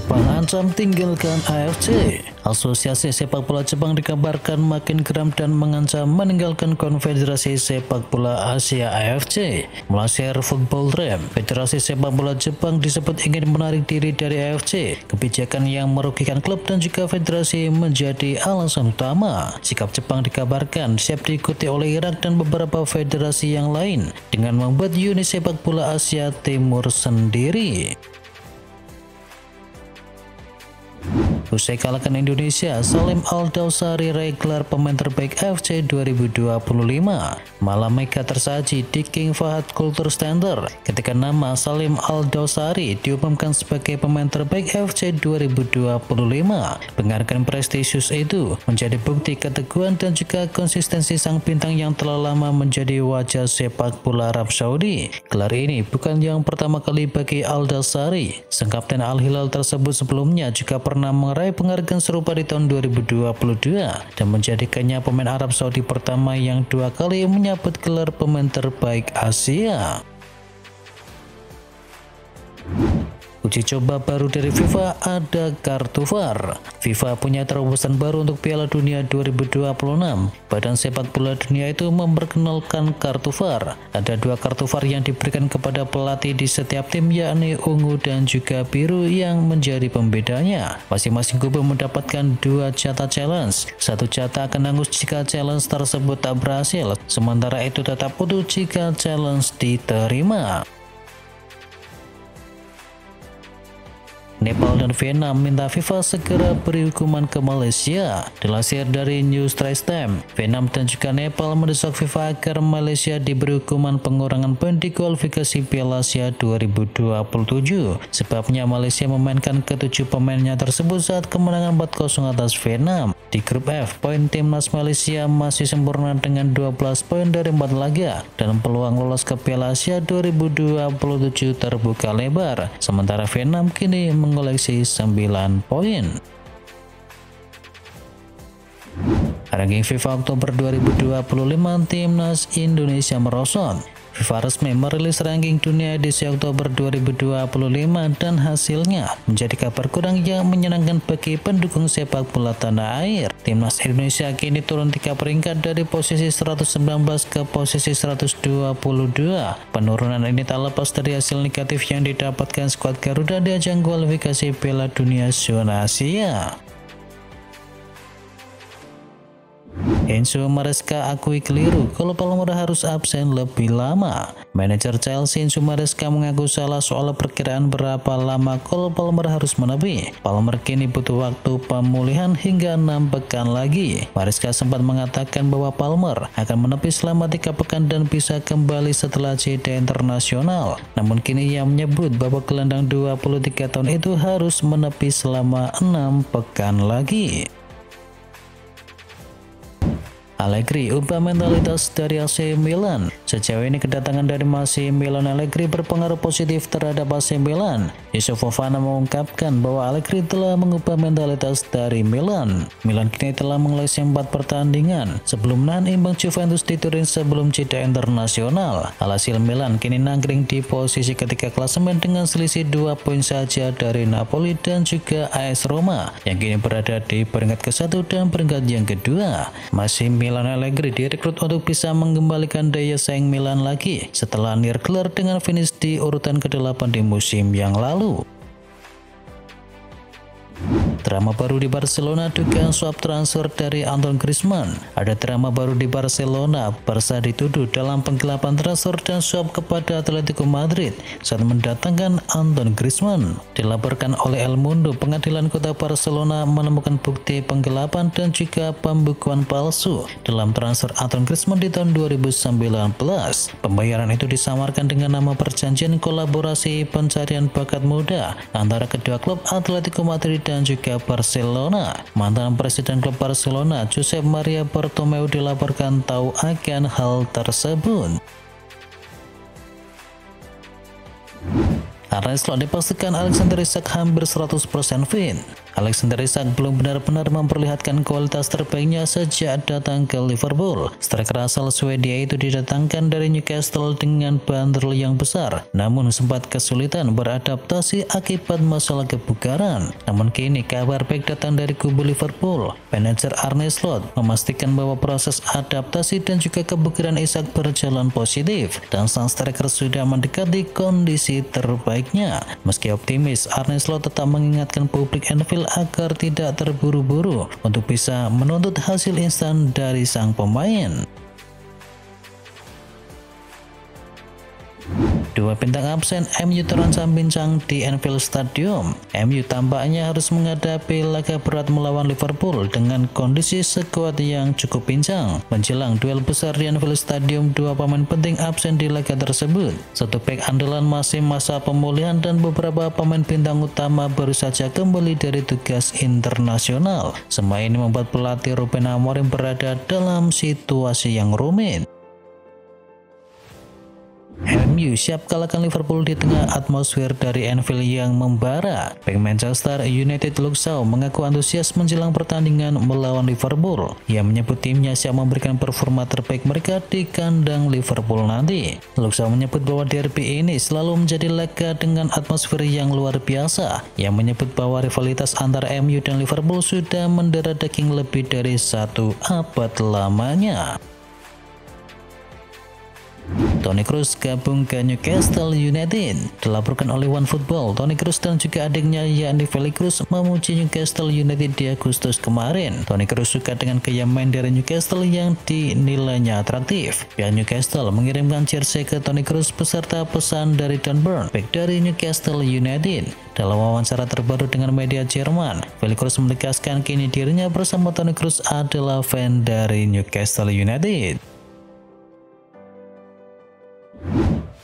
Jepang ancam tinggalkan AFC. Asosiasi Sepak Bola Jepang dikabarkan makin geram dan mengancam meninggalkan Konfederasi Sepak Bola Asia AFC. Melansir Football Rem, Federasi Sepak Bola Jepang disebut ingin menarik diri dari AFC. Kebijakan yang merugikan klub dan juga federasi menjadi alasan utama. Sikap Jepang dikabarkan siap diikuti oleh Irak dan beberapa federasi yang lain dengan membuat Uni Sepak Bola Asia Timur sendiri. Usai kalahkan Indonesia, Salim Al-Dawsari raih gelar pemain terbaik AFC 2025. Malam mega tersaji di King Fahad Culture Center ketika nama Salim Al-Dawsari diumumkan sebagai pemain terbaik AFC 2025. Penghargaan prestisius itu menjadi bukti keteguhan dan juga konsistensi sang bintang yang telah lama menjadi wajah sepak bola Arab Saudi. Gelar ini bukan yang pertama kali bagi Al-Dawsari. Sang kapten Al-Hilal tersebut sebelumnya juga pernah meraih penghargaan serupa di tahun 2022 dan menjadikannya pemain Arab Saudi pertama yang 2 kali menyabet gelar pemain terbaik Asia. Uji coba baru dari FIFA, ada kartu VAR. FIFA punya terobosan baru untuk Piala Dunia 2026. Badan Sepak Bola Dunia itu memperkenalkan kartu VAR. Ada 2 kartu VAR yang diberikan kepada pelatih di setiap tim, yakni ungu dan juga biru yang menjadi pembedanya. Masing-masing kubu mendapatkan 2 jatah challenge. 1 jatah akan hangus jika challenge tersebut tak berhasil, sementara itu tetap utuh jika challenge diterima. Nepal dan Vietnam minta FIFA segera beri hukuman ke Malaysia. Dilansir dari News Trace Time, Vietnam dan juga Nepal mendesak FIFA agar Malaysia diberi hukuman pengurangan poin di kualifikasi Piala Asia 2027. Sebabnya Malaysia memainkan ke-7 pemainnya tersebut saat kemenangan 4-0 atas Vietnam. Di grup F, poin timnas Malaysia masih sempurna dengan 12 poin dari 4 laga dan peluang lolos ke Piala Asia 2027 terbuka lebar. Sementara Vietnam kini mengoleksi 9 poin. Ranking FIFA Oktober 2025, timnas Indonesia merosot. FIFA resmi merilis ranking dunia edisi Oktober 2025 dan hasilnya menjadi kabar kurang yang menyenangkan bagi pendukung sepak bola tanah air. Timnas Indonesia kini turun 3 peringkat dari posisi 119 ke posisi 122. Penurunan ini tak lepas dari hasil negatif yang didapatkan skuad Garuda di ajang kualifikasi Piala Dunia zona Asia. Enzo Maresca akui keliru kalau Palmer harus absen lebih lama. Manajer Chelsea Enzo Maresca mengaku salah soal perkiraan berapa lama Cole Palmer harus menepi. Palmer kini butuh waktu pemulihan hingga 6 pekan lagi. Maresca sempat mengatakan bahwa Palmer akan menepi selama 3 pekan dan bisa kembali setelah jeda internasional. Namun kini ia menyebut bahwa gelandang 23 tahun itu harus menepi selama 6 pekan lagi. Allegri ubah mentalitas dari AC Milan. Sejauh ini kedatangan dari AC Milan Allegri berpengaruh positif terhadap AC Milan. Yusuf Fofana mengungkapkan bahwa Allegri telah mengubah mentalitas dari Milan. Milan kini telah mengoleksi 4 pertandingan sebelum menahan imbang Juventus di Turin sebelum jeda internasional. Alhasil Milan kini nangkring di posisi ketiga klasemen dengan selisih 2 poin saja dari Napoli dan juga AS Roma yang kini berada di peringkat ke-1 dan peringkat yang kedua. Masih Milan Allegri direkrut untuk bisa mengembalikan daya saing Milan lagi setelah nir gelar dengan finish di urutan ke-8 di musim yang lalu. Drama baru di Barcelona, dugaan suap transfer dari Antoine Griezmann. Ada drama baru di Barcelona. Barca dituduh dalam penggelapan transfer dan suap kepada Atletico Madrid saat mendatangkan Antoine Griezmann. Dilaporkan oleh El Mundo, pengadilan kota Barcelona menemukan bukti penggelapan dan juga pembukuan palsu dalam transfer Antoine Griezmann di tahun 2019. Pembayaran itu disamarkan dengan nama perjanjian kolaborasi pencarian bakat muda antara kedua klub Atletico Madrid dan juga Barcelona. Mantan presiden klub Barcelona, Josep Maria Bartomeu, dilaporkan tahu akan hal tersebut. Arne Slot dipastikan Alexander Isak hampir 100% fit. Alexander Isak belum benar-benar memperlihatkan kualitas terbaiknya sejak datang ke Liverpool. Striker asal Swedia itu didatangkan dari Newcastle dengan bandrol yang besar, namun sempat kesulitan beradaptasi akibat masalah kebugaran. Namun kini kabar baik datang dari kubu Liverpool. Manajer Arne Slot memastikan bahwa proses adaptasi dan juga kebugaran Isak berjalan positif dan sang striker sudah mendekati kondisi terbaiknya. Meski optimis, Arne Slot tetap mengingatkan publik Anfield agar tidak terburu-buru untuk bisa menuntut hasil instan dari sang pemain. Dua bintang absen MU terancam bincang di Anfield Stadium. MU tampaknya harus menghadapi laga berat melawan Liverpool dengan kondisi skuad yang cukup pincang. Menjelang duel besar di Anfield Stadium, dua pemain penting absen di laga tersebut. Satu bek andalan masih masa pemulihan dan beberapa pemain bintang utama baru saja kembali dari tugas internasional. Semua ini membuat pelatih Ruben Amorim berada dalam situasi yang rumit. MU siap kalahkan Liverpool di tengah atmosfer dari Anfield yang membara. Bek Manchester United Luke Shaw mengaku antusias menjelang pertandingan melawan Liverpool. Ia menyebut timnya siap memberikan performa terbaik mereka di kandang Liverpool nanti. Luke Shaw menyebut bahwa derby ini selalu menjadi laga dengan atmosfer yang luar biasa. Ia menyebut bahwa rivalitas antara MU dan Liverpool sudah mendera daging lebih dari 1 abad lamanya. Toni Kroos gabung ke Newcastle United. Dilaporkan oleh OneFootball, Toni Kroos dan juga adiknya yakni Felix Kroos memuji Newcastle United di Agustus kemarin. Toni Kroos suka dengan gaya main dari Newcastle yang dinilainya atraktif. Pihak Newcastle mengirimkan jersey ke Toni Kroos beserta pesan dari Dan Burn, bek dari Newcastle United. Dalam wawancara terbaru dengan media Jerman, Felix Kroos menegaskan kini dirinya bersama Toni Kroos adalah fan dari Newcastle United.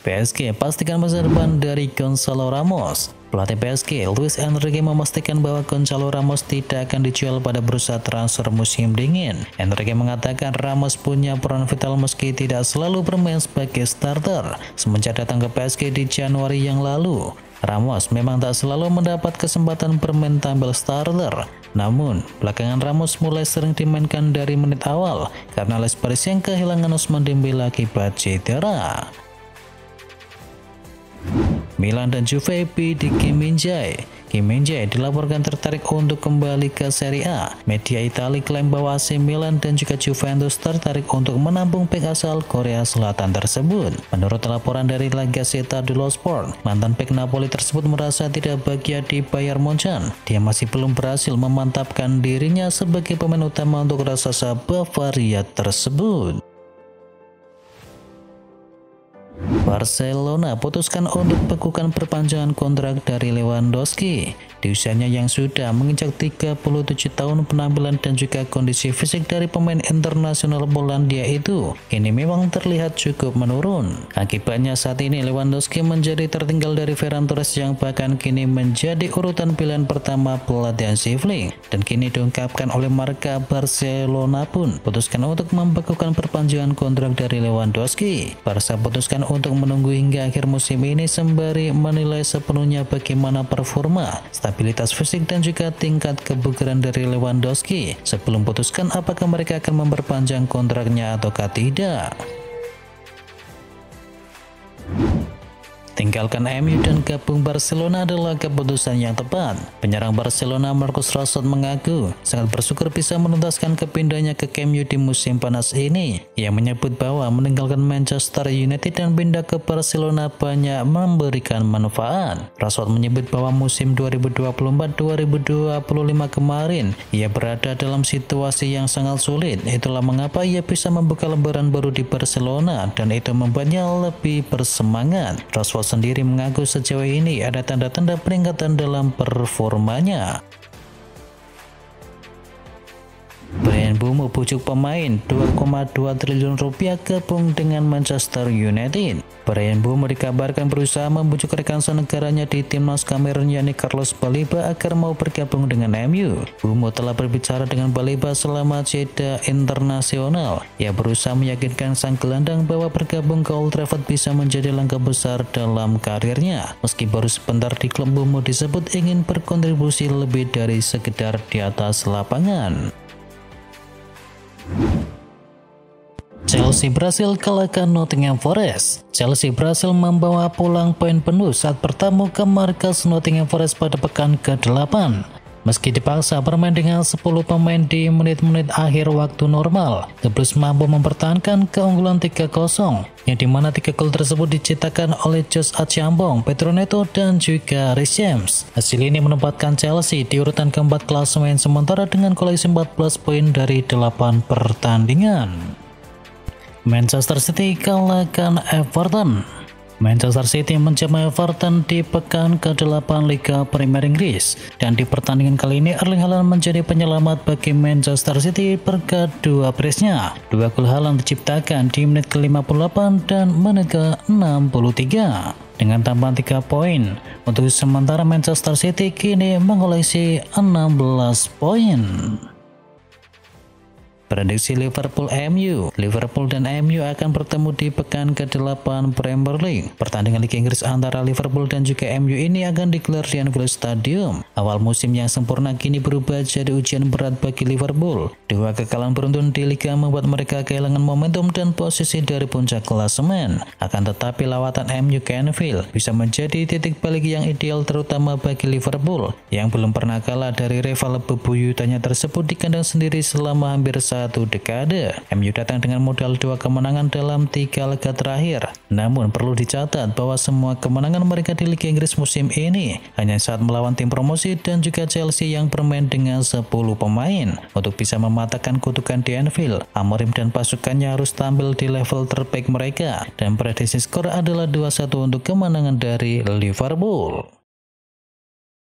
PSG pastikan masa depan dari Gonzalo Ramos. Pelatih PSG, Luis Enrique memastikan bahwa Gonzalo Ramos tidak akan dijual pada bursa transfer musim dingin. Enrique mengatakan Ramos punya peran vital meski tidak selalu bermain sebagai starter. Semenjak datang ke PSG di Januari yang lalu, Ramos memang tak selalu mendapat kesempatan bermain tampil starter. Namun, belakangan Ramos mulai sering dimainkan dari menit awal karena Les Paris yang kehilangan Ousmane Dembele akibat cedera. Milan dan Juve bidik Kim Min-jae. Kim Min-jae dilaporkan tertarik untuk kembali ke Serie A. Media Italia klaim bahwa AC Milan dan juga Juventus tertarik untuk menampung bek asal Korea Selatan tersebut. Menurut laporan dari La Gazzetta dello Sport, mantan bek Napoli tersebut merasa tidak bahagia di Bayern Munchen. Dia masih belum berhasil memantapkan dirinya sebagai pemain utama untuk raksasa Bavaria tersebut. Barcelona putuskan untuk bekukan perpanjangan kontrak dari Lewandowski. Di usianya yang sudah menginjak 37 tahun, penampilan dan juga kondisi fisik dari pemain internasional Polandia itu kini memang terlihat cukup menurun. Akibatnya saat ini Lewandowski menjadi tertinggal dari Ferran Torres yang bahkan kini menjadi urutan pilihan pertama pelatih Hansi Flick. Dan kini diungkapkan oleh marka Barcelona pun putuskan untuk membekukan perpanjangan kontrak dari Lewandowski. Barca putuskan untuk menunggu hingga akhir musim ini sembari menilai sepenuhnya bagaimana performa, stabilitas fisik dan juga tingkat kebugaran dari Lewandowski sebelum putuskan apakah mereka akan memperpanjang kontraknya ataukah tidak. Tinggalkan MU dan gabung Barcelona adalah keputusan yang tepat. Penyerang Barcelona Marcus Rashford mengaku sangat bersyukur bisa menuntaskan kepindahannya ke Camp Nou di musim panas ini. Ia menyebut bahwa meninggalkan Manchester United dan pindah ke Barcelona banyak memberikan manfaat. Rashford menyebut bahwa musim 2024-2025 kemarin ia berada dalam situasi yang sangat sulit. Itulah mengapa ia bisa membuka lembaran baru di Barcelona dan itu membuatnya lebih bersemangat. Rashford sendiri mengaku sejauh ini ada tanda-tanda peningkatan dalam performanya. Bryan Mbeumo bujuk pemain 2,2 triliun rupiah gabung dengan Manchester United. Bryan Mbeumo dikabarkan berusaha membujuk rekan senegaranya di timnas Kamerun yakni Carlos Baleba agar mau bergabung dengan MU. Mbeumo telah berbicara dengan Baleba selama jeda internasional. Ia berusaha meyakinkan sang gelandang bahwa bergabung ke Old Trafford bisa menjadi langkah besar dalam karirnya. Meski baru sebentar di klub, Mbeumo disebut ingin berkontribusi lebih dari sekedar di atas lapangan. Chelsea berhasil kalahkan Nottingham Forest. Chelsea berhasil membawa pulang poin penuh saat bertemu ke markas Nottingham Forest pada pekan ke-8. Meski dipaksa bermain dengan 10 pemain di menit-menit akhir waktu normal, The Blues mampu mempertahankan keunggulan 3-0, yang dimana 3 gol tersebut diciptakan oleh Josh Archiambong, Pedro Neto, dan juga Reece James. Hasil ini menempatkan Chelsea di urutan keempat klasemen sementara dengan koleksi 14 poin dari 8 pertandingan. Manchester City kalahkan Everton. Manchester City menjamu Everton di pekan ke-8 Liga Premier Inggris, dan di pertandingan kali ini Erling Haaland menjadi penyelamat bagi Manchester City berkat 2 brace-nya. 2 gol Haaland diciptakan di menit ke-58 dan menit ke-63. Dengan tambahan 3 poin, untuk sementara Manchester City kini mengoleksi 16 poin. Prediksi Liverpool-MU. Liverpool dan MU akan bertemu di pekan ke-8 Premier League. Pertandingan Liga Inggris antara Liverpool dan juga MU ini akan digelar di Anfield Stadium. Awal musim yang sempurna kini berubah jadi ujian berat bagi Liverpool. 2 kekalahan beruntun di Liga membuat mereka kehilangan momentum dan posisi dari puncak klasemen. Akan tetapi lawatan MU ke Anfield bisa menjadi titik balik yang ideal terutama bagi Liverpool yang belum pernah kalah dari rival bebuyutannya tersebut di kandang sendiri selama hampir 1 dekade. MU datang dengan modal 2 kemenangan dalam 3 laga terakhir. Namun perlu dicatat bahwa semua kemenangan mereka di Liga Inggris musim ini hanya saat melawan tim promosi dan juga Chelsea yang bermain dengan 10 pemain. Untuk bisa mematahkan kutukan di Anfield, Amorim dan pasukannya harus tampil di level terbaik mereka, dan prediksi skor adalah 2-1 untuk kemenangan dari Liverpool.